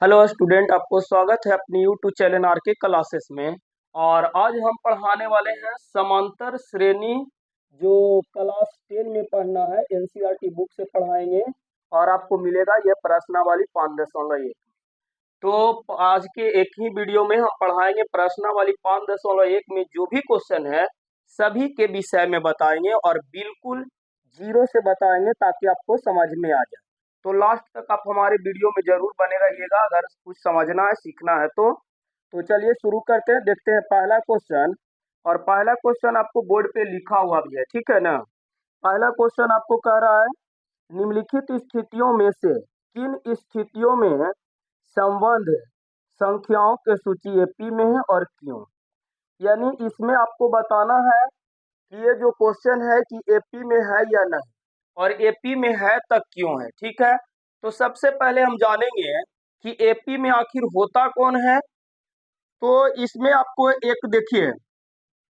Hello student, आपको स्वागत है अपनी यूट्यूब चैनल आर के क्लासेस में। और आज हम पढ़ाने वाले हैं समांतर श्रेणी, जो क्लास 10 में पढ़ना है। एनसीईआरटी बुक से पढ़ाएंगे और आपको मिलेगा यह प्रश्नावली 5.1। तो आज के एक ही वीडियो में हम पढ़ाएंगे प्रश्नावली 5.1 में जो भी क्वेश्चन है सभी के विषय में बताएंगे और बिल्कुल जीरो से बताएंगे ताकि आपको समझ में आ जाए। तो लास्ट तक आप हमारे वीडियो में जरूर बने रहिएगा अगर कुछ समझना है, सीखना है तो चलिए शुरू करते हैं। देखते हैं पहला क्वेश्चन। और पहला क्वेश्चन आपको बोर्ड पे लिखा हुआ भी है, ठीक है ना। पहला क्वेश्चन आपको कह रहा है, निम्नलिखित स्थितियों में से किन स्थितियों में संबंध संख्याओं की सूची एपी में है और क्यों। यानी इसमें आपको बताना है कि ये जो क्वेश्चन है कि एपी में है या नहीं, और एपी में है तक क्यों है, ठीक है। तो सबसे पहले हम जानेंगे कि एपी में आखिर होता कौन है। तो इसमें आपको एक देखिए,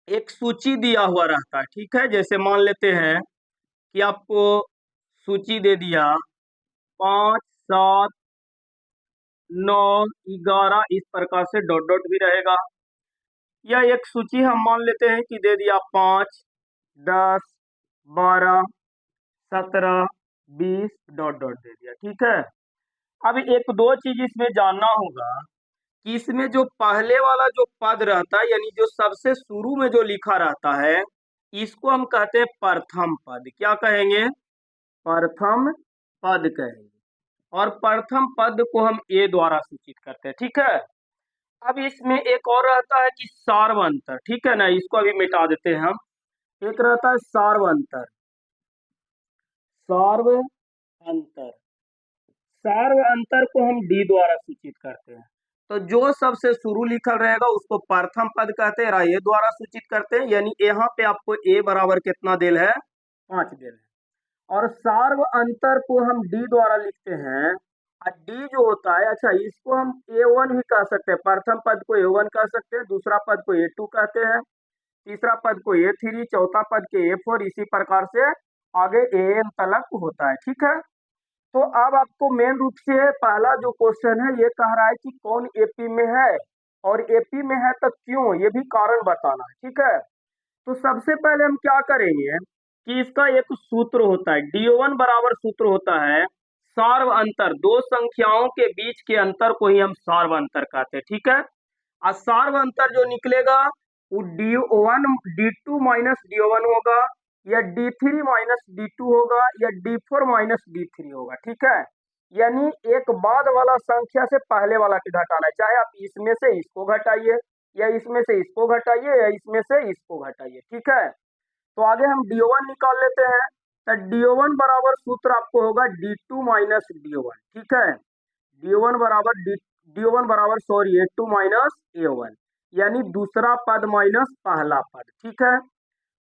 एक सूची दिया हुआ रहता है, ठीक है। जैसे मान लेते हैं कि आपको सूची दे दिया 5, 7, 9, 11, इस प्रकार से डॉट डॉट भी रहेगा। या एक सूची हम मान लेते हैं कि दे दिया 5, 10, 12, 17, 20, डॉट डॉट दे दिया, ठीक है। अब एक दो चीज इसमें जानना होगा कि इसमें जो पहले वाला जो पद रहता है, यानी जो सबसे शुरू में जो लिखा रहता है, इसको हम कहते हैं प्रथम पद। क्या कहेंगे? प्रथम पद कहेंगे। और प्रथम पद को हम ए द्वारा सूचित करते हैं, ठीक है। अब इसमें एक और रहता है कि सार्वंतर, ठीक है ना। इसको अभी मिटा देते हैं हम। एक रहता है सार्वंतर। सार्व अंतर, सार्व अंतर को हम डी द्वारा सूचित करते हैं। तो जो सबसे शुरू लिखल रहेगा उसको प्रथम पद कहते हैं, ए द्वारा सूचित करते हैं। यानी यहाँ पे आपको ए बराबर कितना देल है? 5 देल है। और सार्व अंतर को हम डी द्वारा लिखते हैं। और डी जो होता है, अच्छा, इसको हम ए1 भी कह सकते हैं। प्रथम पद को ए1 कह सकते हैं, दूसरा पद को ए2 कहते हैं, तीसरा पद को ए3, चौथा पद के ए4, इसी प्रकार से आगे एन तक होता है, ठीक है। तो अब आपको मेन रूप से पहला जो क्वेश्चन है ये कह रहा है कि कौन एपी में है, और एपी में है तो क्यों, ये भी कारण बताना है, ठीक है। तो सबसे पहले हम क्या करेंगे कि इसका एक सूत्र होता है, डीओ1 बराबर सूत्र होता है सार्व अंतर। दो संख्याओं के बीच के अंतर को ही हम सार्व अंतर कहते हैं, ठीक है। और सार्व अंतर जो निकलेगा वो डी1 डी2 माइनस डी1 होगा, या D3 माइनस D2 होगा, या D4 माइनस D3 होगा, ठीक है। यानी एक बाद वाला संख्या से पहले वाला के घटाना है। चाहे आप इसमें से इसको घटाइए, या इसमें से इसको घटाइए, या इसमें से इसको घटाइए, ठीक है। तो आगे हम D1 निकाल लेते हैं। तो D1 बराबर सूत्र आपको होगा D2 माइनस D1, ठीक है। D1 बराबर D1 बराबर सॉरी A2 माइनस A1, यानी दूसरा पद माइनस पहला पद, ठीक है।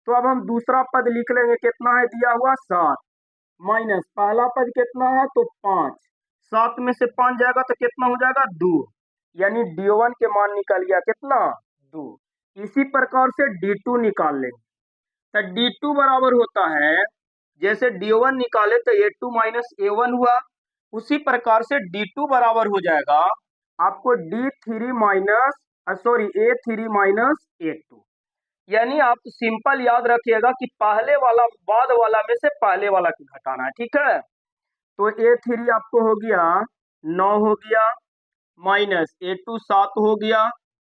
तो अब हम दूसरा पद लिख लेंगे, कितना है दिया हुआ? 7, माइनस पहला पद कितना है? तो 5। 7 में से 5 जाएगा तो कितना हो जाएगा? 2। यानी D1 के मान निकल गया कितना? 2। इसी प्रकार से D2 निकाल लेंगे। तो D2 बराबर होता है, जैसे D1 निकाले तो A2 माइनस A1 हुआ, उसी प्रकार से D2 बराबर हो जाएगा आपको D3 minus sorry A3 minus A2। यानी आप सिंपल याद रखिएगा कि पहले वाला बाद वाला में से पहले वाला की घटाना है, ठीक है। तो A3 आपको हो गया 9 हो गया, माइनस A2 7 हो गया,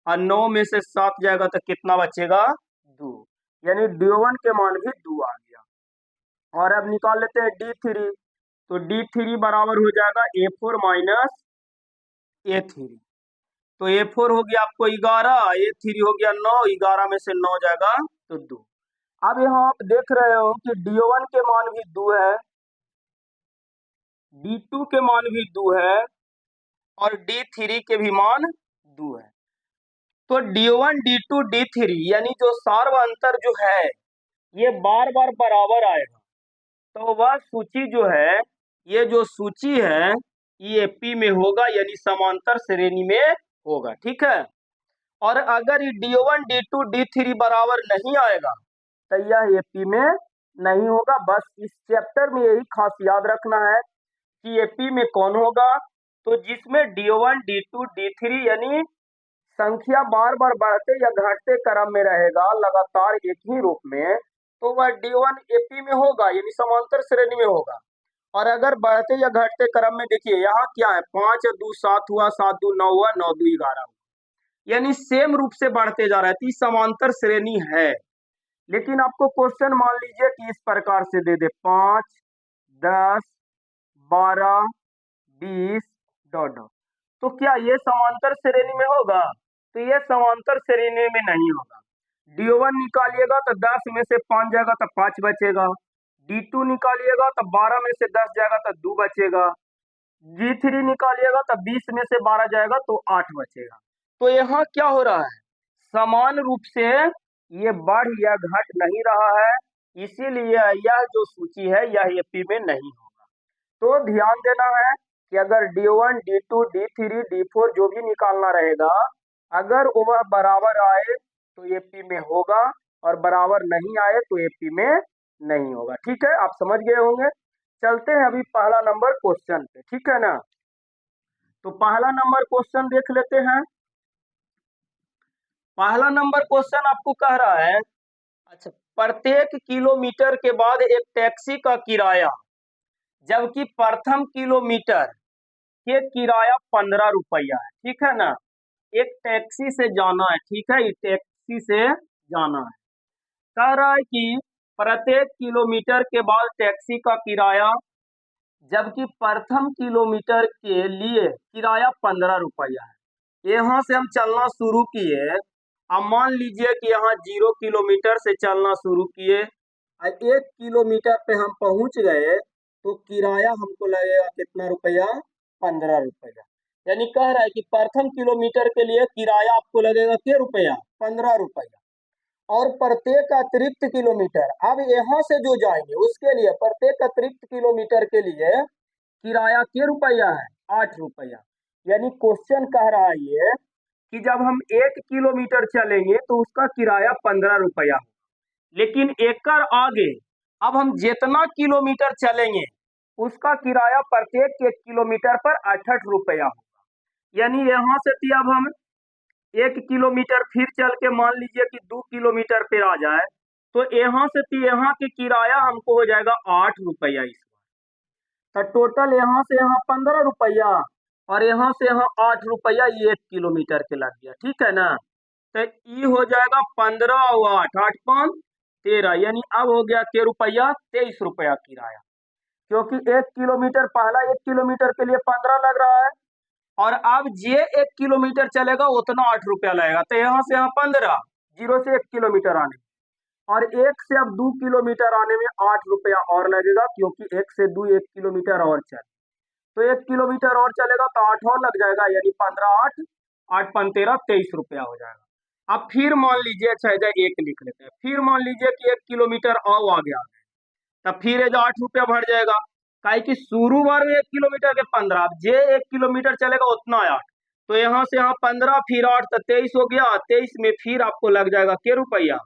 और 9 में से 7 जाएगा तो कितना बचेगा? 2। यानी D1 के मान भी 2 आ गया। और अब निकाल लेते हैं D3। तो D3 बराबर हो जाएगा A4 माइनस A3। तो A4 हो गया आपको 11, A3 हो गया 9, 11 में से 9 जाएगा तो 2। अब यहाँ आप देख रहे हो कि D1 के मान भी 2 है, D2 के मान भी 2 है, और D3 के भी मान 2 है। तो D1, D2, D3 यानी जो सार्व अंतर जो है ये बार बार बराबर आएगा। तो वह सूची जो है, ये जो सूची है ये पी में होगा, यानी समांतर श्रेणी में होगा, ठीक है। और अगर ये D1, D2, D3 बराबर नहीं आएगा तो यह एपी में नहीं होगा। बस इस चैप्टर में यही खास याद रखना है कि एपी में कौन होगा तो जिसमें D1 D2 D3 यानी संख्या बार बार बढ़ते या घटते क्रम में रहेगा लगातार एक ही रूप में, तो वह D1 AP में होगा यानी समांतर श्रेणी में होगा। और अगर बढ़ते या घटते क्रम में देखिए यहाँ क्या है, 5 2 7 हुआ, 7 2 9 हुआ, 9 2 11 हुआ, यानी सेम रूप से बढ़ते जा रहा है, तो ये समांतर श्रेणी है। लेकिन आपको क्वेश्चन मान लीजिए कि इस प्रकार से दे दे 5 10 12 20 डॉट डॉट, तो क्या ये समांतर श्रेणी में होगा? तो ये समांतर श्रेणी में नहीं होगा। D1 निकालिएगा तो 10 में से 5 जाएगा तो 5 बचेगा, D2 निकालिएगा तो 12 में से 10 जाएगा तो 2 बचेगा, D3 निकालिएगा तो 20 में से 12 जाएगा तो 8 बचेगा। तो यहाँ क्या हो रहा है, समान रूप से ये बढ़ या घट नहीं रहा है, इसीलिए यह जो सूची है यह AP में नहीं होगा। तो ध्यान देना है कि अगर D1 D2 D3 D4 जो भी निकालना रहेगा, अगर वह बराबर आए तो AP में होगा और बराबर नहीं आए तो AP में नहीं होगा। ठीक है, आप समझ गए होंगे। चलते हैं अभी पहला नंबर क्वेश्चन पे, ठीक है ना। तो पहला नंबर क्वेश्चन देख लेते हैं। पहला नंबर क्वेश्चन आपको कह रहा है, अच्छा, प्रत्येक किलोमीटर के बाद एक टैक्सी का किराया, जबकि प्रथम किलोमीटर के किराया 15 रुपया है, ठीक है ना। एक टैक्सी से जाना है, ठीक है, टैक्सी से जाना है। कह रहा है कि प्रत्येक किलोमीटर के बाद टैक्सी का किराया, जबकि प्रथम किलोमीटर के लिए किराया 15 रुपया है। यहाँ से हम चलना शुरू किए, अब मान लीजिए कि यहाँ 0 किलोमीटर से चलना शुरू किए, 1 किलोमीटर पे हम पहुंच गए, तो किराया हमको लगेगा कितना रुपया, 15 रुपया। यानी कह रहा है कि प्रथम किलोमीटर के लिए किराया आपको लगेगा क्या रुपया, 15 रुपया। और प्रत्येक अतिरिक्त किलोमीटर, अब यहाँ से जो जाएंगे उसके लिए प्रत्येक अतिरिक्त किलोमीटर के लिए किराया क्या रुपया है, 8 रुपया। यानी क्वेश्चन कह रहा है ये कि जब हम 1 किलोमीटर चलेंगे तो उसका किराया 15 रुपया, लेकिन एकड़ आगे अब हम जितना किलोमीटर चलेंगे उसका किराया प्रत्येक 1 किलोमीटर पर 68 रुपया होगा। यानी यहाँ से थी अब हम 1 किलोमीटर फिर चल के मान लीजिए कि 2 किलोमीटर पे आ जाए, तो यहाँ से थी यहाँ की किराया हमको हो जाएगा 8 रुपया इस बार। तो टोटल यहाँ से यहाँ 15 रुपया और यहाँ से यहाँ 8 रुपया, ये 1 किलोमीटर के लग गया, ठीक है ना। तो ये हो जाएगा 15 और 8, 8 5 13, यानी अब हो गया के रुपया, 23 रुपया किराया। क्योंकि 1 किलोमीटर, पहला 1 किलोमीटर के लिए 15 लग रहा है, और अब जे 1 किलोमीटर चलेगा उतना 8 रुपया लगेगा। तो यहाँ से यहाँ 15, 0 से 1 किलोमीटर आने में, और 1 से अब 2 किलोमीटर आने में 8 रुपया और लगेगा, क्योंकि 1 से 2 1 किलोमीटर और चले, तो 1 किलोमीटर और चलेगा तो 8 और लग जाएगा, यानी 15 8 8 5 13 23 रुपया हो जाएगा। अब फिर मान लीजिए, अच्छा इधर 1 लिख लेते हैं, फिर मान लीजिए कि 1 किलोमीटर और आ गया, तब फिर 8 रुपया बढ़ जाएगा, काहे कि शुरू बार में 1 किलोमीटर के 15, अब जे 1 किलोमीटर चलेगा उतना 8, तो यहाँ से यहाँ 15 फिर 8 तो 23 हो गया, 23 में फिर आपको लग जाएगा के रुपया,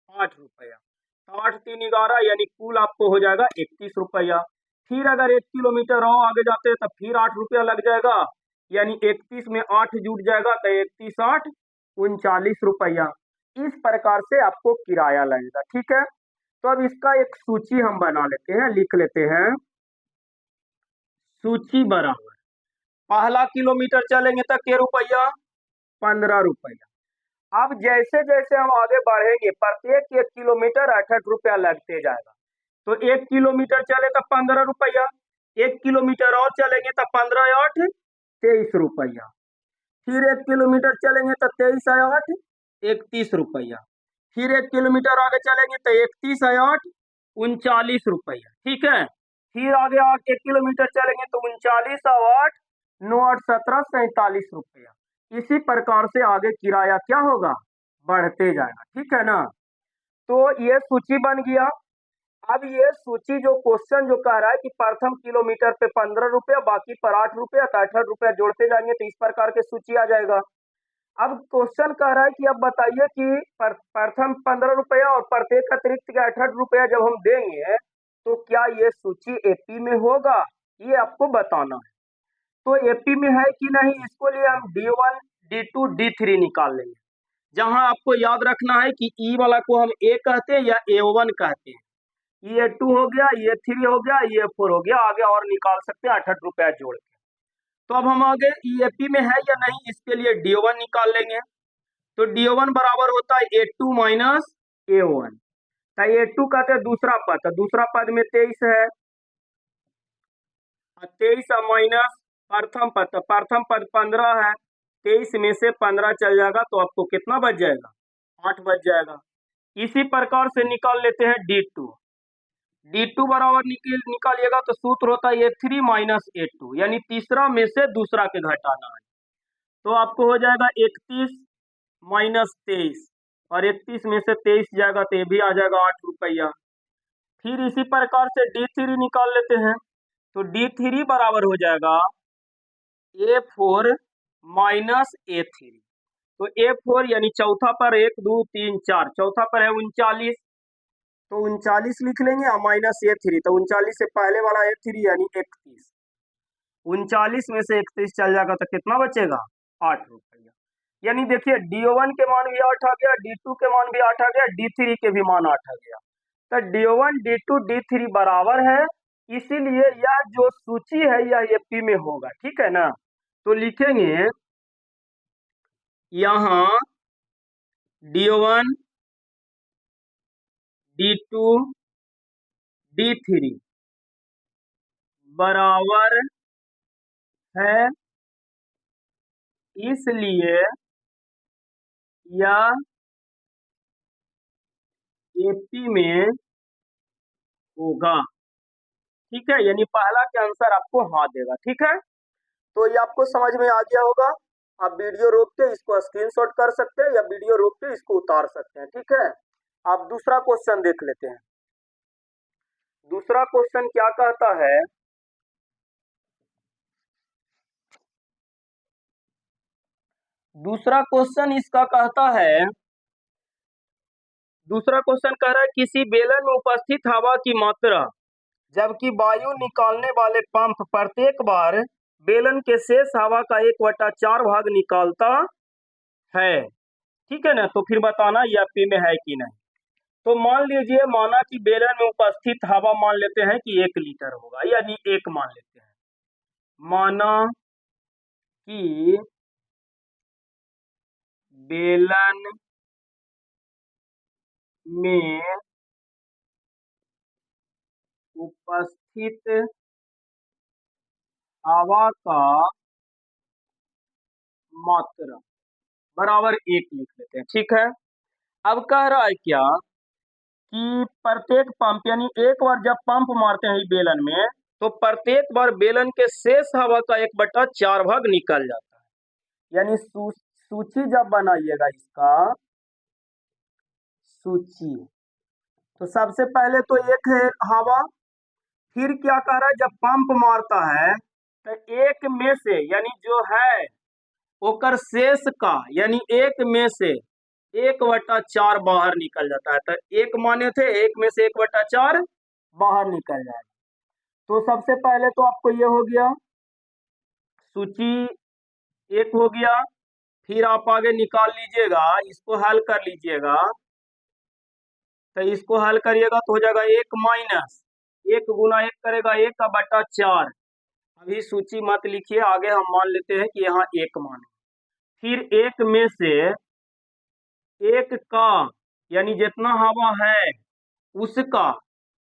8 रुपया। तो 8 3 11, यानी कुल आपको हो जाएगा 31 रुपया। फिर अगर 1 किलोमीटर और आगे जाते हैं तो फिर 8 रुपया लग जाएगा, यानी 31 में 8 जुट जाएगा, तो 31 8 39 रुपया। इस प्रकार से आपको किराया लगेगा, ठीक है। तो अब इसका एक सूची हम बना लेते हैं, लिख लेते हैं, सूची बराबर पहला किलोमीटर चलेंगे तो के रुपया, 15 रुपया। अब जैसे जैसे हम आगे बढ़ेंगे प्रत्येक 1 किलोमीटर 68 रुपया लगते जाएगा, तो 1 किलोमीटर चले तो 15 रुपया, 1 किलोमीटर और चलेंगे तो 15 8 23 रुपया, फिर 1 किलोमीटर चलेंगे तो 23 8 31 रुपया, फिर 1 किलोमीटर आगे चलेंगे तो 31 8 39 रुपया, ठीक है। फिर आगे 1 किलोमीटर चलेंगे तो 39 8 9 8 17 47 रुपया। इसी प्रकार से आगे किराया क्या होगा, बढ़ते जाएगा, ठीक है ना। तो ये सूची बन गया। अब ये सूची जो क्वेश्चन जो कह रहा है कि प्रथम किलोमीटर पे 15 रुपया, बाकी पर 8 रुपया, तो 68 रुपया जोड़ते जाएंगे तो इस प्रकार के सूची आ जाएगा। अब क्वेश्चन कह रहा है कि अब बताइए कि प्रथम 15 रुपया और प्रत्येक अतिरिक्त के 68 रुपया जब हम देंगे तो क्या ये सूची AP में होगा, ये आपको बताना है। तो एपी में है कि नहीं, इसको लिए हम D1 D2 D3 निकाल लेंगे। जहां आपको याद रखना है कि ई वाला को हम ए कहते हैं या A1 कहते हैं। E2 हो गया, E3 हो गया, E4 हो गया, आगे और निकाल सकते हैं 68 रुपया जोड़ के। तो अब हम आगे EAP में है या नहीं, इसके लिए D1 निकाल लेंगे। तो D1 बराबर होता है A2 माइनस A1। तो A2 कहते हैं दूसरा पद, तो दूसरा पद में 23 है, 23 माइनस प्रथम पद, तो प्रथम पद 15 है, 23 में से 15 चल जाएगा तो आपको कितना बच जाएगा, 8 बच जाएगा। इसी प्रकार से निकाल लेते हैं D2। D2 बराबर निकालिएगा तो सूत्र होता है A3 माइनस A2, यानी तीसरा में से दूसरा के घटाना है। तो आपको हो जाएगा 31 माइनस 23, और 31 में से 23 जाएगा तो ये भी आ जाएगा 8 रुपया। फिर इसी प्रकार से D3 निकाल लेते हैं, तो D3 बराबर हो जाएगा A4 माइनस A3। तो A4 यानी चौथा पर 1 2 3 4, चौथा पर है 39, तो 39 लिख लेंगे, और माइनस A3, तो 39 से पहले वाला A3 यानी 31, 39 में से 31 चल जाएगा तो कितना बचेगा, 8 रुपया। यानी देखिए D1 के मान भी 8 आ गया, D2 के मान भी 8 आ गया, D3 के भी मान 8 आ गया। तो D1 D2 D3 बराबर है, इसीलिए यह जो सूची है यह एपी में होगा, ठीक है ना। तो लिखेंगे यहाँ D1 D2 D3 बराबर है, इसलिए यह एपी में होगा, ठीक है। यानी पहला के आंसर आपको हाँ देगा, ठीक है। तो ये आपको समझ में आ गया होगा। आप वीडियो रोक के इसको स्क्रीनशॉट कर सकते हैं या वीडियो रोक के इसको उतार सकते हैं, ठीक है। आप दूसरा क्वेश्चन देख लेते हैं। दूसरा क्वेश्चन क्या कहता है, दूसरा क्वेश्चन इसका कहता है, दूसरा क्वेश्चन कह रहा है किसी बेलन में उपस्थित हवा की मात्रा जबकि वायु निकालने वाले पंप प्रत्येक बार बेलन के शेष हवा का 1/4 भाग निकालता है, ठीक है ना। तो फिर बताना यह एपी में है कि नहीं। तो मान लीजिए, माना कि बेलन में उपस्थित हवा मान लेते हैं कि 1 लीटर होगा, यानी 1 मान लेते हैं। माना कि बेलन में उपस्थित हवा का मात्रा बराबर 1 लिख लेते हैं, ठीक है। अब कह रहा है क्या कि प्रत्येक पंप, यानी एक बार जब पंप मारते हैं बेलन में तो प्रत्येक बार बेलन के शेष हवा का 1/4 भाग निकल जाता है। यानी सूची जब बनाइएगा इसका सूची, तो सबसे पहले तो एक है हवा, फिर क्या कह रहा है जब पंप मारता है तो एक में से, यानी जो है ओकर शेष का, यानी एक में से 1/4 बाहर निकल जाता है। तो एक माने थे, एक में से 1/4 बाहर निकल जाएगा। तो सबसे पहले तो आपको ये हो गया, सूची एक हो गया। फिर आप आगे निकाल लीजिएगा, इसको हल कर लीजिएगा, तो इसको हल करिएगा तो हो जाएगा 1 माइनस 1 गुना 1 करेगा 1/4। अभी सूची मत लिखिए, आगे हम मान लेते हैं कि यहाँ 1 माने। फिर 1 में से 1 का, यानी जितना हवा है उसका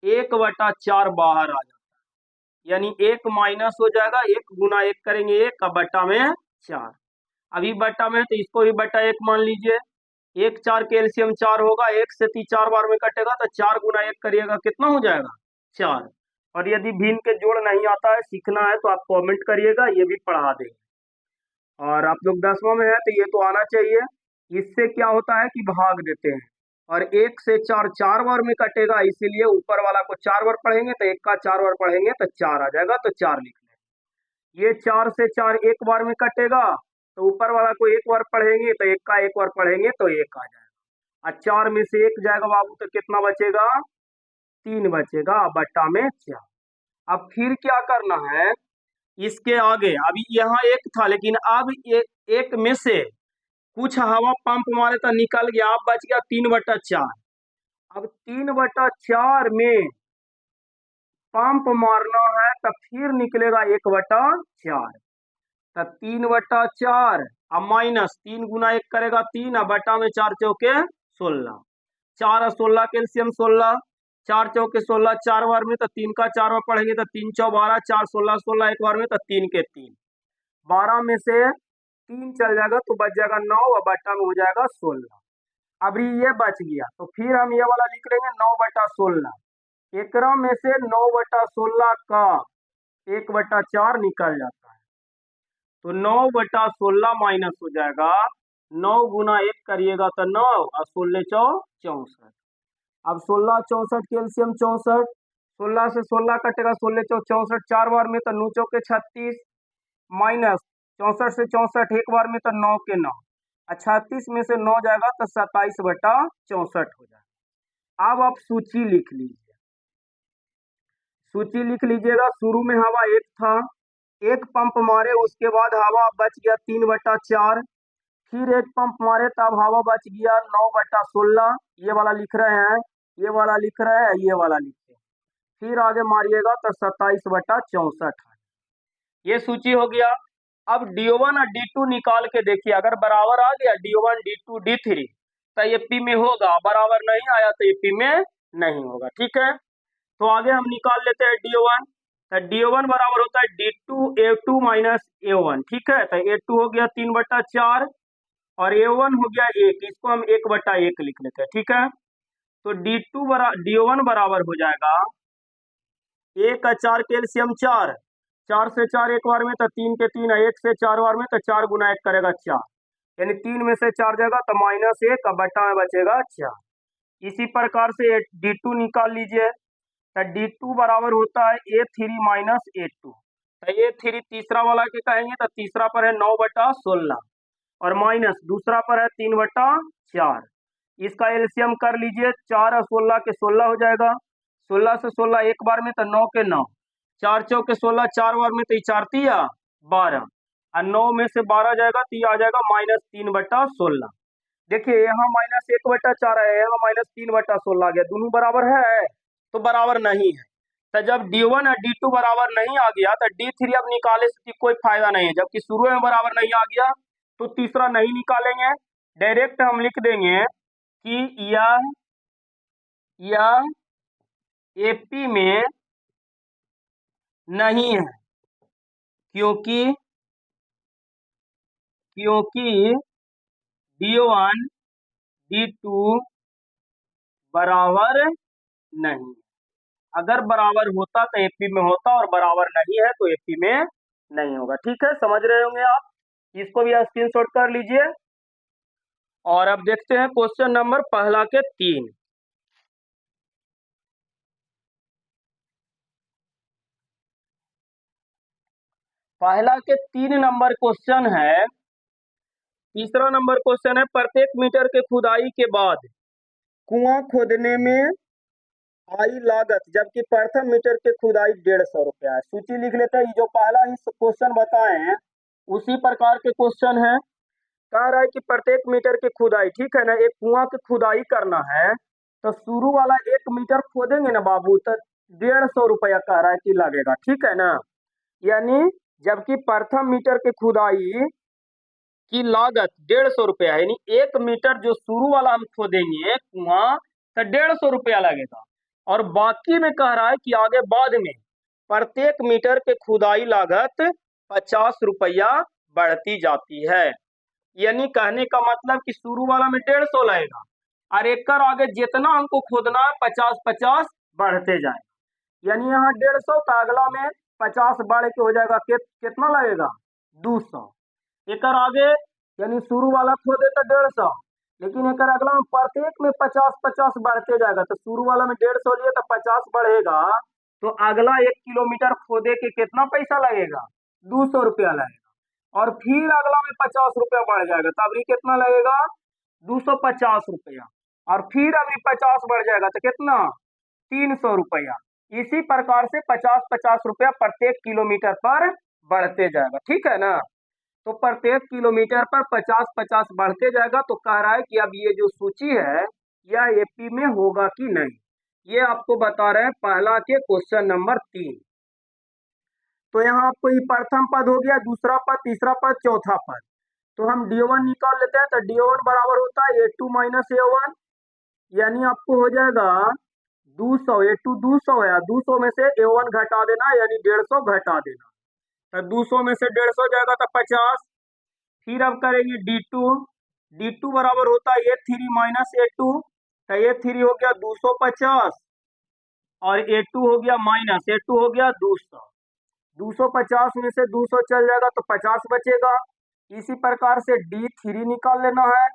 1/4 बाहर आ जाता है, यानी 1 माइनस हो जाएगा, 1 गुना 1 करेंगे 1 बटा में 4। अभी बटा में तो इसको भी बटा 1 मान लीजिए, 1 4 के एलसीएम 4 होगा, 1 से 4 बार में कटेगा तो 4 गुना 1 करिएगा, कितना हो जाएगा 4। और यदि भिन्न के जोड़ नहीं आता है, सीखना है तो आप कमेंट करिएगा, ये भी पढ़ा देंगे। और आप लोग 10वां में है तो ये तो आना चाहिए। इससे क्या होता है कि भाग देते हैं, और 1 से 4 4 बार में कटेगा, इसीलिए ऊपर वाला को 4 बार पढ़ेंगे तो 1 का 4 बार पढ़ेंगे तो 4 आ जाएगा, तो 4 लिख लें। ये 4 से 4 1 बार में कटेगा, तो ऊपर वाला को 1 बार पढ़ेंगे तो 1 का 1 बार पढ़ेंगे तो 1 आ जाएगा। और 4 में से 1 जाएगा बाबू तो कितना बचेगा, 3 बचेगा, बट्टा में 4। अब फिर क्या करना है, इसके आगे अभी यहाँ एक था, लेकिन अब एक में से कुछ हवा पंप मारे तो निकल गया, अब बच गया 3/4। अब 3/4 में पंप मारना है तो फिर निकलेगा 1/4। तो 3/4 अब माइनस 3 × 1 करेगा 3, अब बटा में 4 चौके 16, 4 और 16 कैल्शियम 16, 4 चौके 16, 4 बार में तो 3 का 4 बार पढ़ेंगे तो 3 चौ 12, 4 16 16 एक बार में तो 3 के 3, 12 में से 3 चल जाएगा तो बच जाएगा 9 और बटा में हो जाएगा 16। अभी ये बच गया तो फिर हम ये वाला लिख लेंगे 9/16। एकरा में से 9/16 का 1/4 निकल जाता है, तो 9/16 माइनस हो जाएगा 9 × 1 करिएगा तो 9 और 16 चौ 64। अब 16 64 कैल्शियम 64, 16 से 16 कटेगा 16 चौ 64, 4 बार में तो 9 चौके 36, माइनस 64 से 64 एक बार में तो 9 के 9, 36 में से 9 जाएगा तो 27/64 हो जाएगा। अब आप सूची लिख लीजिए, सूची लिख लीजिएगा। शुरू में हवा एक था, एक पंप मारे उसके बाद हवा बच गया 3/4, फिर एक पंप मारे तब हवा बच गया 9/16। ये वाला लिख रहे हैं, ये वाला लिख रहे हैं, ये वाला लिखे, फिर आगे मारिएगा तो 27/64। ये सूची हो गया। अब D1 और D2 निकाल के देखिए, अगर बराबर आ गया D1 D2 D3 तो ये P में होगा, बराबर नहीं आया तो ये P में नहीं होगा। ठीक है, तो आगे हम निकाल लेते हैं D1। तो D1 बराबर होता है D2 A2 - A1। ठीक है, तो A2 हो गया 3/4 और A1 हो गया 1, इसको हम 1/1 लिख लेते हैं। ठीक है, तो D1 बराबर हो जाएगा 1 और 4 कैल्शियम 4, 4 से 4 एक बार में तो 3 के 3, 1 से 4 बार में तो 4 × 1 करेगा 4, यानी 3 में से 4 जाएगा तो -1 और बटा में बचेगा 4। इसी प्रकार से D2 निकाल लीजिए। तो D2 बराबर होता है A3 - A2। तो A3 तीसरा वाला के कहेंगे तो तीसरा पर है 9/16 और माइनस दूसरा पर है 3/4। इसका एलसीएम कर लीजिए, 4 और 16 के 16 हो जाएगा, 16 से 16 एक बार में तो 9 के 9, 4 चौके 16, 4 बार में तो 4 तिया 12 और 9 में से 12 जाएगा तो ये आ जाएगा -3/16। देखिए यहाँ -1/4 है, यहाँ -3/16 आ गया, दोनों बराबर है तो बराबर नहीं है। तो जब D1 और D2 बराबर नहीं आ गया तो D3 अब निकाले से कोई फायदा नहीं है, जबकि शुरू में बराबर नहीं आ गया तो तीसरा नहीं निकालेंगे, डायरेक्ट हम लिख देंगे कि यह AP में नहीं है, क्योंकि D1 D2 बराबर नहीं। अगर बराबर होता तो AP में होता और बराबर नहीं है तो AP में नहीं होगा। ठीक है, समझ रहे होंगे आप, इसको भी स्क्रीनशॉट कर लीजिए। और अब देखते हैं क्वेश्चन नंबर पहला के 3। पहला के 3 नंबर क्वेश्चन है। तीसरा नंबर क्वेश्चन है, प्रत्येक मीटर के खुदाई के बाद कुआं खोदने में आई लागत जबकि प्रथम मीटर के खुदाई 150 रुपया है। सूची लिख लेते हैं, जो पहला ही क्वेश्चन बताए हैं उसी प्रकार के क्वेश्चन है। कह रहा है कि प्रत्येक मीटर की खुदाई, ठीक है ना, एक कुआं की खुदाई करना है तो शुरू वाला 1 मीटर खोदेंगे ना बाबू तो 150 रुपया कह रहा है कि लगेगा। ठीक है ना, यानी जबकि प्रथम मीटर की खुदाई की लागत 150 रुपया है, यानी 1 मीटर जो शुरू वाला हम खोदेंगे कुआं तो 150 रुपया लगेगा। और बाकी में कह रहा है कि आगे बाद में प्रत्येक मीटर के खुदाई लागत 50 रुपया बढ़ती जाती है। यानी कहने का मतलब कि शुरू वाला में 150 लगेगा और एक आगे जितना हमको खोदना है 50-50 बढ़ते जाएगा। यानी यहाँ 150 तो अगला में 50 बढ़ के हो जाएगा, कितना लगेगा 200। एक आगे यानी शुरू वाला खोदे तो 150, लेकिन एक अगला में प्रत्येक में 50-50 बढ़ते जाएगा। तो शुरू वाला में 150 लिए तो 50 बढ़ेगा, तो अगला 1 किलोमीटर खोदे के कितना पैसा लगेगा 200 रुपया लगेगा। और फिर अगला में 50 रुपया बढ़ जाएगा तो अभी कितना लगेगा 250 रुपया, और फिर अभी 50 बढ़ जाएगा तो कितना 300 रुपया। इसी प्रकार से 50-50 रुपया प्रत्येक किलोमीटर पर बढ़ते जाएगा, ठीक है ना। तो प्रत्येक किलोमीटर पर 50-50 बढ़ते जाएगा। तो कह रहा है कि अब ये जो सूची है यह एपी में होगा कि नहीं, ये आपको बता रहे हैं पहला के क्वेश्चन नंबर 3। तो यहाँ आपको ये प्रथम पद हो गया, दूसरा पद, तीसरा पद, चौथा पद। तो हम D1 निकाल लेते हैं। तो D1 बराबर होता है A2 माइनस A1, यानी आपको हो जाएगा 200। A2 200 है, 200 में से A1 घटा देना यानी 150 घटा देना। तो 200 में से 150 जाएगा तो 50। फिर अब करेंगे D2। D2 बराबर होता है A3 माइनस A2। तो A3 हो गया 250 और A2 हो गया माइनस A2 हो गया 200। 250 में से 200 चल जाएगा तो 50 बचेगा। इसी प्रकार से D3 निकाल लेना है।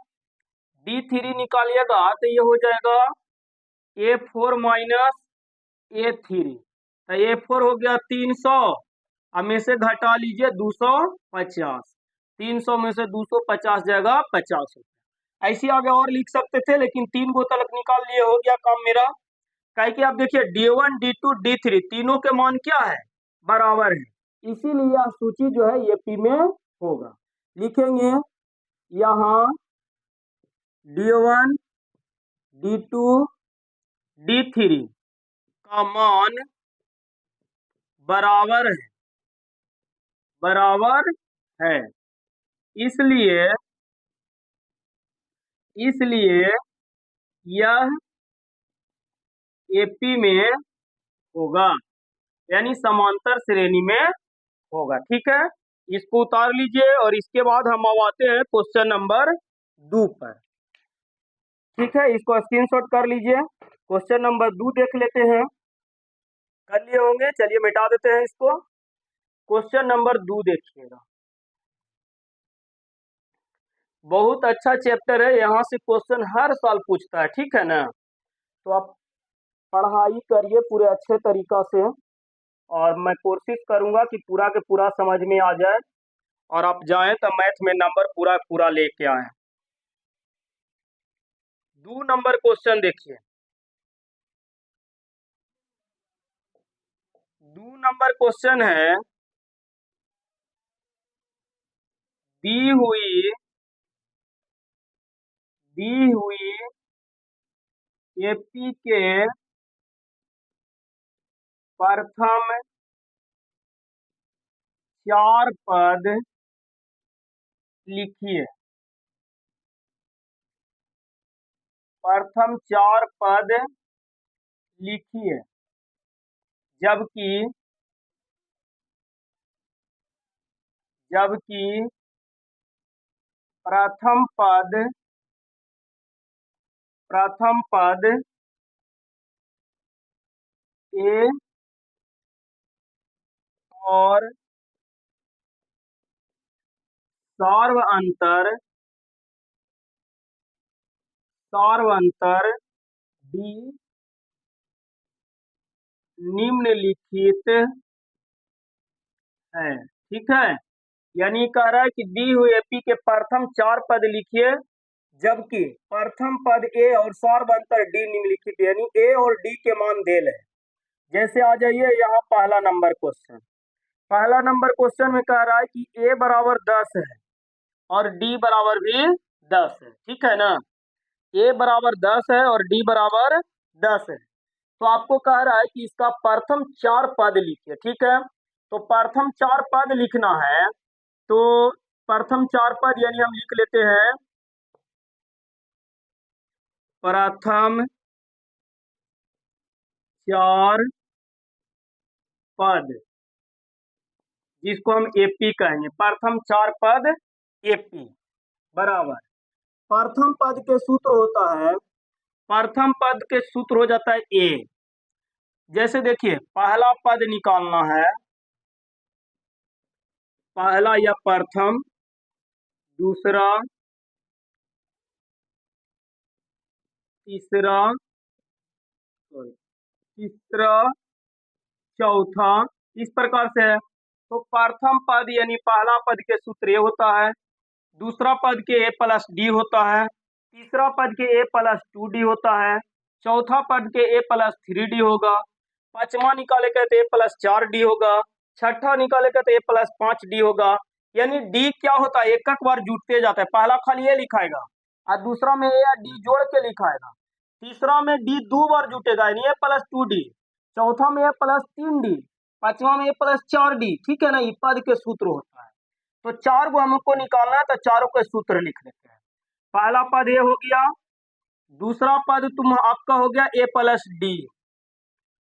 D3 निकालिएगा तो ये हो जाएगा A4 माइनस A3। तो A4 हो गया 300, अब में से घटा लीजिए 250। 300 में से 250 जाएगा 50 रुपये। ऐसे आगे और लिख सकते थे लेकिन 3 गो तलक निकाल लिए, हो गया काम मेरा। कह के आप देखिए D1 D2 D3 तीनों के मान क्या है, बराबर है, इसीलिए यह सूची जो है एपी में होगा। लिखेंगे यहाँ D1 D2 D3 का मान बराबर है, बराबर है, इसलिए यह एपी में होगा, यानी समांतर श्रेणी में होगा। ठीक है, इसको उतार लीजिए और इसके बाद हम अब आते हैं क्वेश्चन नंबर 2 पर। ठीक है, इसको स्क्रीनशॉट कर लीजिए। क्वेश्चन नंबर 2 देख लेते हैं। कर लिए होंगे, चलिए मिटा देते हैं इसको। क्वेश्चन नंबर 2 देखिएगा, बहुत अच्छा चैप्टर है, यहाँ से क्वेश्चन हर साल पूछता है, ठीक है ना। तो आप पढ़ाई करिए पूरे अच्छे तरीका से और मैं कोशिश करूंगा कि पूरा के पूरा समझ में आ जाए और आप जाएं तो मैथ में नंबर पूरा पूरा लेके आए। 2 नंबर क्वेश्चन देखिए। 2 नंबर क्वेश्चन है, दी हुई एपी के प्रथम 4 पद लिखिए। प्रथम 4 पद लिखिए, जबकि प्रथम पद ए और सार्वअंतर डी निम्नलिखित है। ठीक है, यानी कह रहा है कि दी हुई एपी के प्रथम 4 पद लिखिए, जबकि प्रथम पद ए और सार्वअंतर डी निम्नलिखित, यानी ए और डी के मान देल है। जैसे आ जाइए यहाँ पहला नंबर क्वेश्चन। पहला नंबर क्वेश्चन में कह रहा है कि ए बराबर 10 है और डी बराबर भी 10 है, ठीक है ना। ए बराबर 10 है और डी बराबर 10 है। तो आपको कह रहा है कि इसका प्रथम 4 पद लिखिए, ठीक है। तो प्रथम 4 पद लिखना है, तो प्रथम 4 पद यानी हम लिख लेते हैं प्रथम 4 पद, जिसको हम एपी कहेंगे। प्रथम 4 पद एपी बराबर प्रथम पद के सूत्र होता है, प्रथम पद के सूत्र हो जाता है ए। जैसे देखिए पहला पद निकालना है, पहला या प्रथम, दूसरा, तीसरा, चौथा, इस प्रकार से है। तो प्रथम पद यानी पहला पद के सूत्र ये होता है, दूसरा पद के ए प्लस डी होता है, तीसरा पद के ए प्लस 2 डी होता है, चौथा पद के ए प्लस 3 डी होगा, पांचवा निकाले कहते ए प्लस 4 डी होगा, छठा निकालेगा तो a प्लस 5d होगा। यानी d क्या होता है, एक एक बार जुटते जाता है। पहला खाली a लिखाएगा और दूसरा में a या d जोड़ के लिखाएगा। तीसरा में d 2 बार जुटेगा यानी a प्लस 2d। चौथा में a प्लस 3d। पांचवा में a प्लस 4d। ठीक है ना, ये पद के सूत्र होता है। तो चार को हमको निकालना है तो चारों के सूत्र लिख लेते हैं। पहला पद ये हो गया, दूसरा पद तुम आपका हो गया a प्लस d,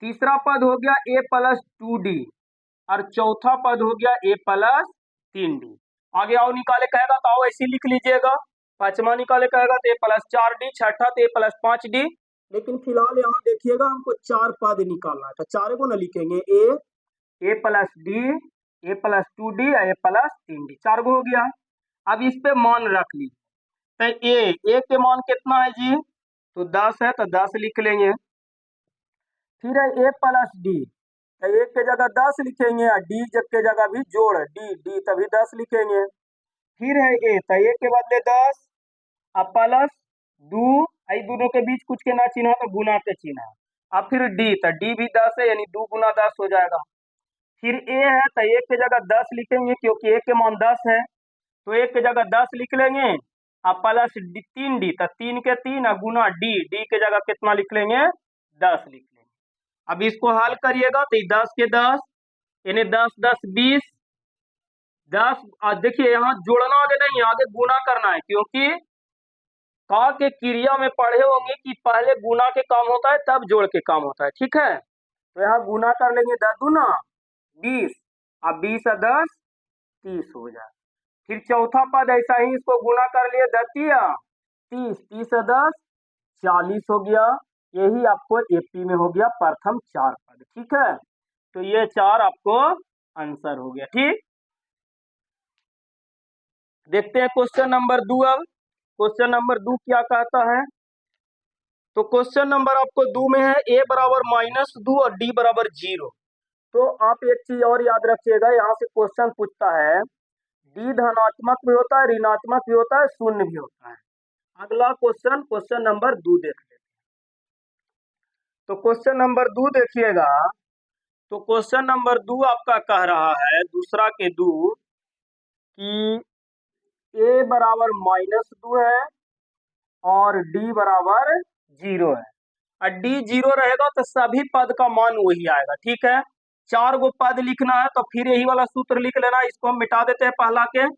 तीसरा पद हो गया a प्लस 2d और चौथा पद हो गया a प्लस 3d। आगे आओ निकाले कहेगा तो आओ ऐसे लिख लीजिएगा। पांचवा निकाले कहेगा तो a प्लस 4d, छठा तो a प्लस 5d। लेकिन फिलहाल यहाँ देखिएगा हमको चार पद निकालना है तो चार को ना लिखेंगे, a plus d, a plus 2d और a प्लस 3d, चार को हो गया। अब इस पे मान रख लीजिए तो a के मान कितना है जी, तो 10 है तो 10 लिख लेंगे। फिर है a प्लस d, तो a के जगह 10 लिखेंगे और d के जगह भी जोड़ d तभी 10 लिखेंगे। फिर है a, तो a के बदले 10 और प्लस 2, आई दोनों के बीच कुछ के ना चिन्ह तो गुना के चिन्ह। अब फिर d, तो d भी 10 है यानी 2 गुना 10 हो जाएगा। फिर a है तो a के जगह 10 लिखेंगे क्योंकि a के मान 10 है, तो a के जगह 10 लिख लेंगे और प्लस 3d, तो 3 के 3 और गुना d के जगह कितना लिख लेंगे, 10 लिख लेंगे। अब इसको हल करिएगा तो 10 के 10 यानी 10 10 20, 10 देखिए यहाँ जोड़ना आगे नहीं, आगे गुना करना है क्योंकि का के क्रिया में पढ़े होंगे कि पहले गुना के काम होता है तब जोड़ के काम होता है। ठीक है, तो यहाँ गुना कर लेंगे 10 दूना 20 और 20 और 10 30 हो जाए। फिर चौथा पद ऐसा ही इसको गुना कर लिए 10 30, 30 और 10 40 हो गया। यही आपको एपी में हो गया प्रथम चार पद। ठीक है, तो ये चार आपको आंसर हो गया। ठीक, देखते हैं क्वेश्चन नंबर 2। अब क्वेश्चन नंबर 2 क्या कहता है, तो क्वेश्चन नंबर आपको 2 में है a बराबर -2 और d बराबर 0। तो आप एक चीज और याद रखिएगा, यहाँ से क्वेश्चन पूछता है d धनात्मक भी होता है, ऋणात्मक भी होता है, शून्य भी होता है। अगला क्वेश्चन, क्वेश्चन नंबर 2 देख लेते हैं। तो क्वेश्चन नंबर 2 देखिएगा, तो क्वेश्चन नंबर 2 आपका कह रहा है दूसरा के 2 कि a बराबर -2 है और d बराबर 0 है और d 0 रहेगा तो सभी पद का मान वही आएगा। ठीक है, चार गो पद लिखना है तो फिर यही वाला सूत्र लिख लेना। इसको हम मिटा देते हैं पहला के,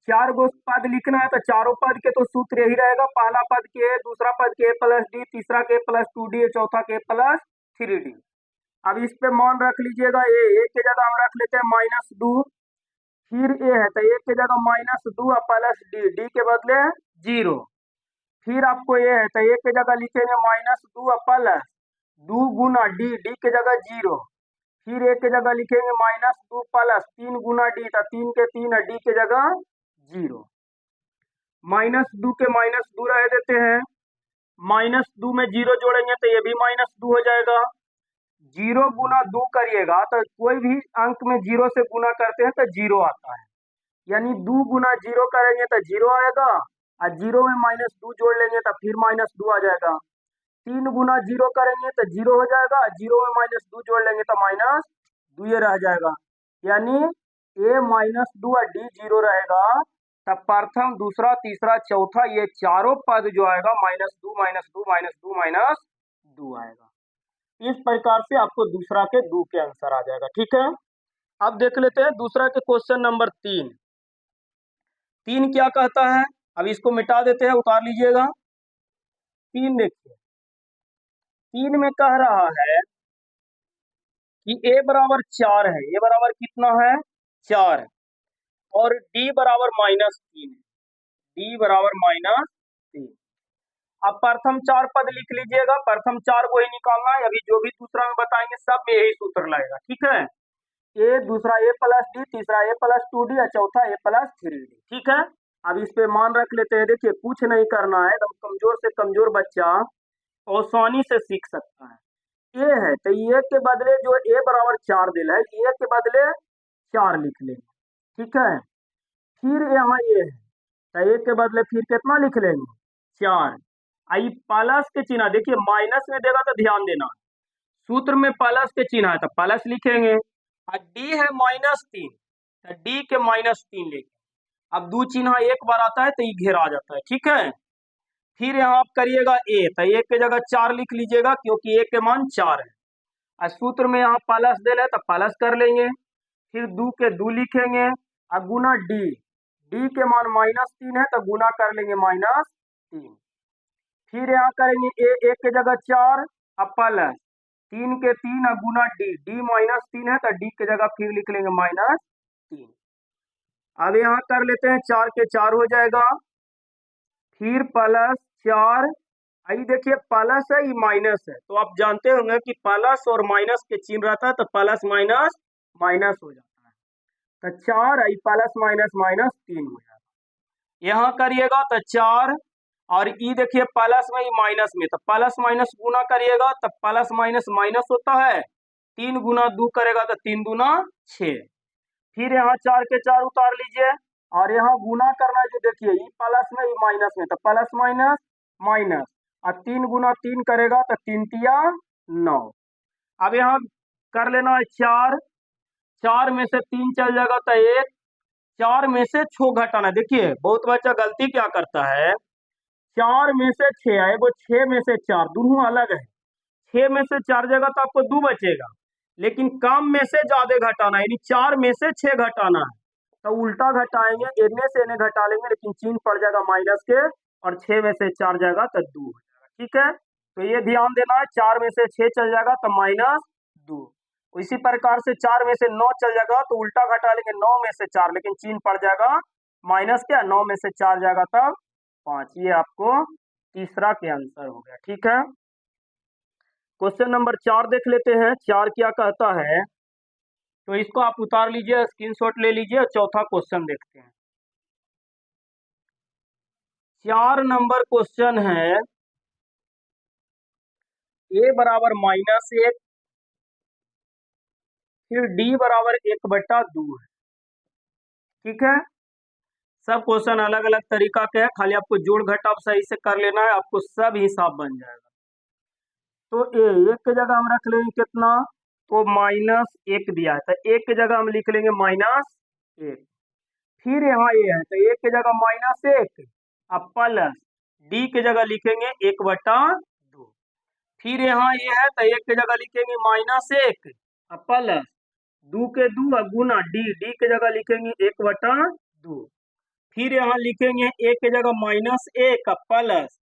चार गो पद लिखना है तो चारों पद के तो सूत्र यही रहेगा, पहला पद के, दूसरा पद के प्लस डी, तीसरा के प्लस 2d, चौथा के प्लस 3d। अब इस पे मान रख लीजिएगा, ए के जगह हम रख लेते हैं -2, फिर ए है तो ए के जगह -2 और प्लस डी के बदले 0। फिर आपको ये है तो ए के जगह लिखेंगे -2 और प्लस 2 गुना डी के जगह 0। फिर ए के जगह लिखेंगे -2 प्लस 3 गुना डी, तो 3 के 3 और डी के जगह 0। -2 के -2 रह देते हैं, -2 में 0 जोड़ेंगे तो ये भी -2 हो जाएगा। 0 गुना 2 करिएगा तो कोई भी अंक में 0 से गुना करते हैं तो 0 आता है, यानी 2 गुना 0 करेंगे तो 0 आएगा और 0 में -2 जोड़ लेंगे तो फिर -2 आ जाएगा। 3 गुना 0 करेंगे तो 0 हो जाएगा, 0 में -2 जोड़ लेंगे तो -2 ये रह जाएगा। यानी a -2 और d 0 रहेगा, तब प्रथम, दूसरा, तीसरा, चौथा ये चारों पद जो आएगा -2 -2 -2 -2 आएगा। इस प्रकार से आपको दूसरा के 2 के आंसर आ जाएगा। ठीक है, अब देख लेते हैं दूसरा के क्वेश्चन नंबर 3। 3 क्या कहता है, अब इसको मिटा देते हैं, उतार लीजिएगा। 3 देखिए, 3 में कह रहा है कि a बराबर 4 है, a बराबर कितना है 4 है और d बराबर -3 है, d बराबर -3। अब प्रथम चार पद लिख लीजिएगा, प्रथम चार को ही निकालना है, अभी जो भी दूसरा में बताएंगे सब में यही सूत्र लगेगा। ठीक है, a, दूसरा a प्लस d, तीसरा a प्लस 2d और चौथा a प्लस 3d। ठीक है, अब इस पे मान रख लेते हैं। देखिए कुछ नहीं करना है, एकदम कमजोर से कमजोर बच्चा आसानी से सीख सकता है। a है तो a के बदले जो a बराबर 4 दिला है, a के बदले 4 लिख लेंगे। ठीक है, फिर यहाँ a है तो a के बदले फिर कितना लिख लेंगे 4। आई प्लस के चिन्ह, देखिए माइनस में देगा तो ध्यान देना, सूत्र में प्लस के चिन्ह है तो प्लस लिखेंगे और डी है -3, तो डी के -3 लेके अब दो चिन्ह एक बार आता है तो ये घेरा आ जाता है, ठीक है। फिर यहाँ आप करिएगा ए, तो ए के जगह 4 लिख लीजिएगा क्योंकि ए के मान 4 है। और सूत्र में यहाँ प्लस देना है तो प्लस कर लेंगे, फिर दो के दो लिखेंगे और गुना डी, डी के मान -3 है तो गुना कर लेंगे -3। फिर यहाँ करेंगे ए के जगह 4 और प्लस 3 के 3 और गुना डी, डी -3 है तो डी के जगह फिर लिख लेंगे -3। अब यहाँ कर लेते हैं 4 के 4 हो जाएगा, फिर प्लस 4, आई देखिए प्लस है ये माइनस है, तो आप जानते होंगे कि प्लस और माइनस के चिन्ह रहता है तो प्लस माइनस माइनस हो जाता है, तो 4 आई प्लस माइनस -3 हो जाएगा। यहाँ करिएगा तो 4 और ई देखिए प्लस में माइनस में, तो प्लस माइनस गुना करिएगा तो प्लस माइनस माइनस होता है, 3 गुना 2 करेगा तो 3 दूना 6। फिर यहाँ 4 के 4 उतार लीजिए और यहाँ गुना करना है, जो देखिए ई प्लस में ई माइनस में, तो प्लस माइनस माइनस और 3 गुना 3 करेगा तो 3 तिया 9। अब यहाँ कर लेना है 4, 4 में से 3 चल जाएगा तो 1, 4 में से 6 घटाना। देखिए बहुत बच्चा गलती क्या करता है, 4 में से 6 आए वो 6 में से 4 दोनों अलग है, 6 में से 4 जगह तो आपको 2 बचेगा, लेकिन कम में से ज्यादा घटाना है, यानी 4 में से 6 घटाना है, तो उल्टा घटाएंगे, इन्हें से इन्हें घटा लेंगे लेकिन चिन्ह पड़ जाएगा माइनस के और 6 में से 4 जाएगा तो 2 हो जाएगा, ठीक है। तो ये ध्यान देना है, 4 में से 6 चल जाएगा तो -2। इसी प्रकार से 4 में से 9 चल जाएगा तो उल्टा घटा लेंगे 9 में से 4, लेकिन चिन्ह पड़ जाएगा माइनस क्या, 9 में से 4 जाएगा तब 5। ये आपको तीसरा के आंसर हो गया, ठीक है। क्वेश्चन नंबर 4 देख लेते हैं, 4 क्या कहता है, तो इसको आप उतार लीजिए, स्क्रीनशॉट ले लीजिए और चौथा क्वेश्चन देखते हैं। 4 नंबर क्वेश्चन है, a बराबर -1 फिर d बराबर 1/2 है, ठीक है। सब क्वेश्चन अलग अलग तरीका के है, खाली आपको जोड़ घटाव सही से कर लेना है, आपको सब हिसाब बन जाएगा। तो एक के जगह हम रख लेंगे कितना, तो -1 दिया है तो एक के जगह हम लिख लेंगे -1। फिर यहाँ ये है तो एक के जगह -1 अब प्लस डी के जगह लिखेंगे 1/2। फिर यहाँ ये है तो एक के जगह लिखेंगे -1 अब प्लस 2 के 2 गुना डी, डी के जगह लिखेंगे 1/2। फिर यहाँ लिखेंगे एक के जगह -1 अब प्लस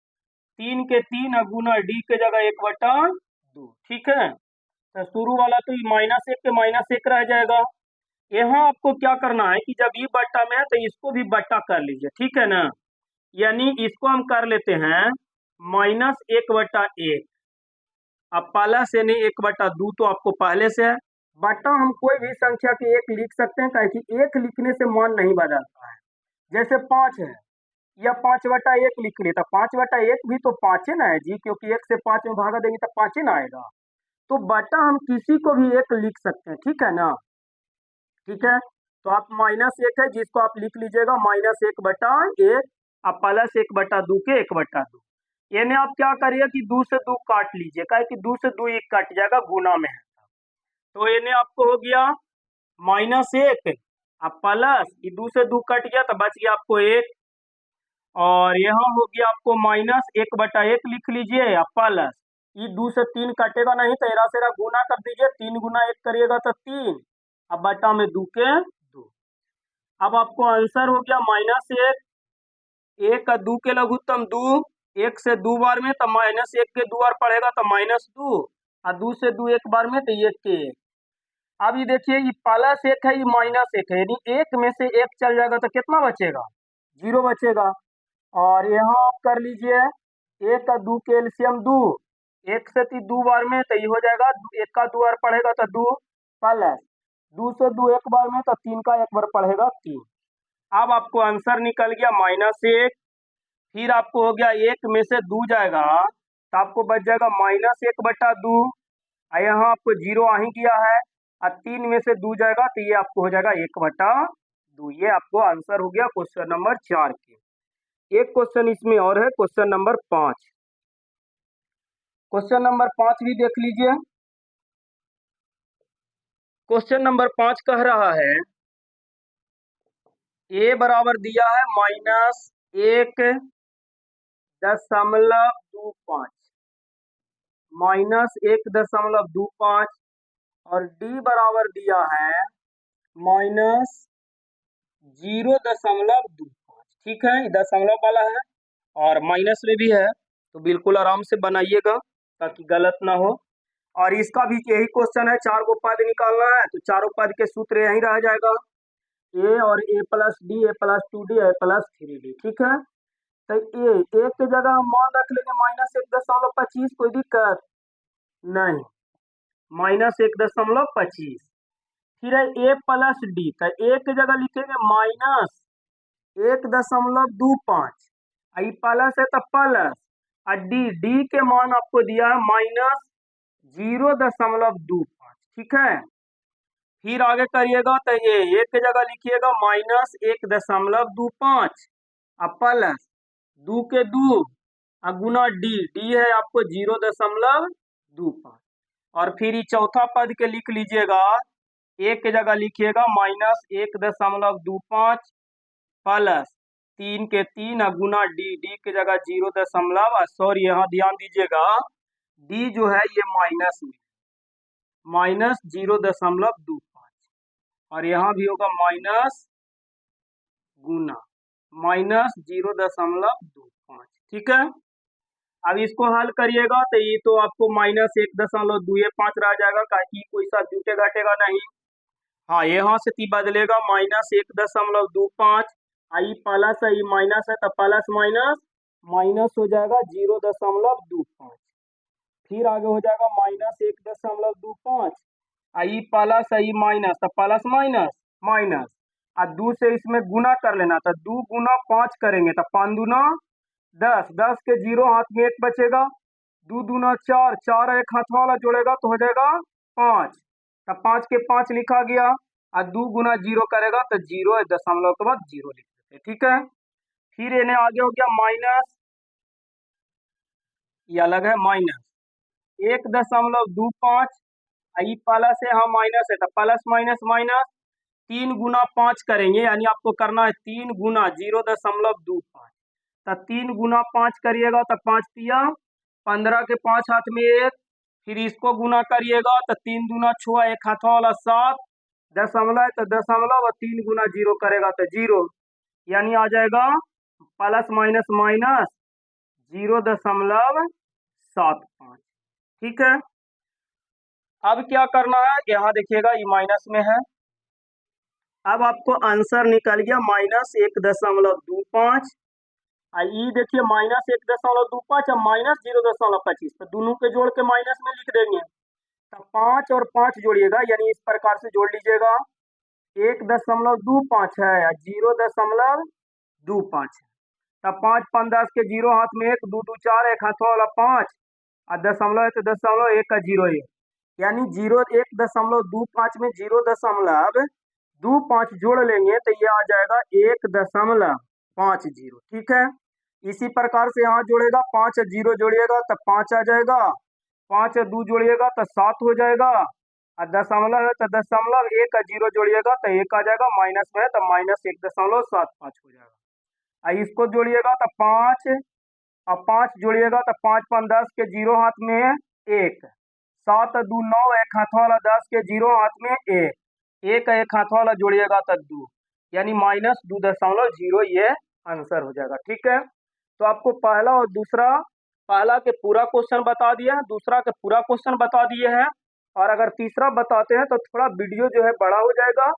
3 के 3 गुना डी के जगह 1/2, ठीक है। तो शुरू वाला तो -1 के -1 रह जाएगा। यहाँ आपको क्या करना है कि जब ये बट्टा में है तो इसको भी बट्टा कर लीजिए, ठीक है ना। यानी इसको हम कर लेते हैं -1/1 अब प्लस यानी 1/2 तो आपको पहले से है, बट्टा हम कोई भी संख्या के एक लिख सकते हैं, क्योंकि एक लिखने से मान नहीं बदलता है। जैसे 5 है या 5/1 लिख लिए तो 5/1 भी तो 5 ना है जी, क्योंकि 1 से 5 में भागा देंगे तो 5 ना आएगा। तो बटा हम किसी को भी एक लिख सकते हैं, ठीक है ना, ठीक है। तो आप -1 है जिसको आप लिख लीजिएगा -1/1 अब प्लस 1/2 के 1/2। यानी आप क्या करिए कि 2 से 2 काट लीजिए, क्या कि 2 से 2 एक कट जाएगा, गुना में है। तो यानी आपको हो गया -1 अब प्लस 2 से 2 कट गया तो बच गया आपको 1, और यहाँ हो गया आपको -1/1 लिख लीजिए या प्लस ये 2 से 3 कटेगा नहीं तो एरा सेरा गुना कर दीजिए, 3 गुना 1 करिएगा तो 3 अब बटा में 2 के 2। अब आपको आंसर हो गया -1, 1 का 2 के लघुत्तम 2, 1 से 2 बार में तो -1 के 2 बार पड़ेगा तो -2 और 2 से 2 एक बार में तो 1 के 1। अब ये देखिए ये +1 है, ये -1 है, यानी 1 में से 1 चल जाएगा तो कितना बचेगा, 0 बचेगा। और यहाँ आप कर लीजिए 1 का 2 के एलसीएम 2, 1 से 2 बार में तो ये हो जाएगा 1 का 2 बार पढ़ेगा तो 2 प्लस 2 से 2 एक बार में तो 3 का एक बार पढ़ेगा 3। अब आपको आंसर निकल गया -1, फिर आपको हो गया 1 में से 2 जाएगा तो आपको बच जाएगा -1/2, यहाँ आपको 0 आ ही गया है, और 3 में से 2 जाएगा तो ये आपको हो जाएगा 1/2। ये आपको आंसर हो गया क्वेश्चन नंबर 4 के। एक क्वेश्चन इसमें और है, क्वेश्चन नंबर 5। क्वेश्चन नंबर 5 भी देख लीजिए। क्वेश्चन नंबर 5 कह रहा है ए बराबर दिया है -1.25 -1.25 और डी बराबर दिया है -0.25। ठीक है, दशमलव वाला है और माइनस में भी है, तो बिल्कुल आराम से बनाइएगा ताकि गलत ना हो। और इसका भी यही क्वेश्चन है, 4 गो पद निकालना है, तो चारों पद के सूत्र यही रह जाएगा, ए और ए प्लस डी, ए प्लस 2डी, ए प्लस 3डी। ठीक है, तो ए एक की जगह हम मान रख लेंगे -1.25, कोई दिक्कत नहीं, -1.25। फिर है ए प्लस डी, तो ए की जगह लिखेंगे -1.25, आई प्लस है तो प्लस, और डी के मान आपको दिया है -0.25। ठीक है, फिर आगे करिएगा तो ये एक की जगह लिखिएगा -1.25 और प्लस 2 के 2 और गुना डी है आपको 0.25। और फिर ये चौथा पद के लिख लीजिएगा, एक की जगह लिखिएगा -1.25 प्लस 3 के 3 और गुना डी की जगह 0. सॉरी यहाँ ध्यान दीजिएगा, डी जो है ये माइनस में, -0.25 और यहाँ भी होगा माइनस गुना -0.25। ठीक है, अब इसको हल करिएगा तो ये तो आपको -1.25 रह जाएगा, ताकि कोई सा जुटे घटेगा नहीं। हाँ, यहाँ से ती बदलेगा -1.25, आई प्लस है, ई माइनस है, तो प्लस माइनस माइनस हो जाएगा 0.25। फिर आगे हो जाएगा -1.25, आई प्लस है, ई माइनस, तो प्लस माइनस माइनस, और 2 से इसमें गुना कर लेना, तो 2 गुना 5 करेंगे तो 5 दूना 10, 10 के 0 हाथ में 1 बचेगा, 2 दूना 4, 4 एक हाथ वाला जोड़ेगा तो हो जाएगा 5, तो 5 के 5 लिखा गया, और 2 गुना 0 करेगा तो 0 दशमलव के बाद 0 लिख देते। ठीक है, फिर इन्हें आगे हो गया माइनस, ये अलग है माइनस 1.25, आई प्लस है, हाँ माइनस है, तो प्लस माइनस माइनस, 3 गुना 5 करेंगे, यानी आपको करना है 3 गुना 0.25, तो 3 गुना 5 करिएगा तो 5 तिया 15 के 5 हाथ में 1, फिर इसको गुना करिएगा तो 3 दूना 6, एक हाथ वाला 7, दशमलव है तो दशमलव, और 3 गुना 0 करेगा तो 0, यानी आ जाएगा प्लस माइनस माइनस 0.75। ठीक है, अब क्या करना है, यहाँ देखिएगा ये माइनस में है, अब आपको आंसर निकल गया -1.25, ये देखिए -1.25 और -0.25, तो दोनों के जोड़ के माइनस में लिख देंगे, तो 5 और 5 जोड़िएगा, यानी इस प्रकार से जोड़ लीजिएगा, 1.25 है, 0.25 है, तब 5 5 10 के 0 हाथ में 1, 2 2 4, एक हाथ वाला 5, और दशमलव है तो दशमलव, 1 का 0 1, यानी 1.25 में 0.25 जोड़ लेंगे तो ये आ जाएगा 1.50। ठीक है, इसी प्रकार से यहाँ जोड़ेगा, 5 और 0 जोड़िएगा तो 5 आ जाएगा, 5 और 2 जोड़िएगा तो 7 हो जाएगा, और दशमलव है तो दशमलव, 1 और 0 जोड़िएगा तो 1 आ जाएगा, माइनस में है तो -1.75 हो जाएगा। इसको जोड़िएगा तो 5 और 5 जोड़िएगा तो 5 5 10 के 0 हाथ में 1, 7 2 9, एक हाथ वाला 10 के 0 हाथ में 1, एक एक हाथ वाला जोड़िएगा तो 2, यानी -2.0 ये आंसर हो जाएगा। ठीक है, तो आपको पहला और दूसरा, पहला के पूरा क्वेश्चन बता दिया है, दूसरा के पूरा क्वेश्चन बता दिए हैं, और अगर तीसरा बताते हैं तो थोड़ा वीडियो जो है बड़ा हो जाएगा,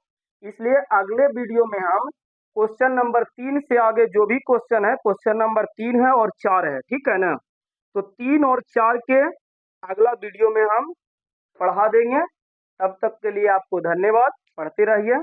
इसलिए अगले वीडियो में हम क्वेश्चन नंबर 3 से आगे जो भी क्वेश्चन है, क्वेश्चन नंबर 3 है और 4 है, ठीक है ना, तो 3 और 4 के अगला वीडियो में हम पढ़ा देंगे। तब तक के लिए आपको धन्यवाद, पढ़ते रहिए।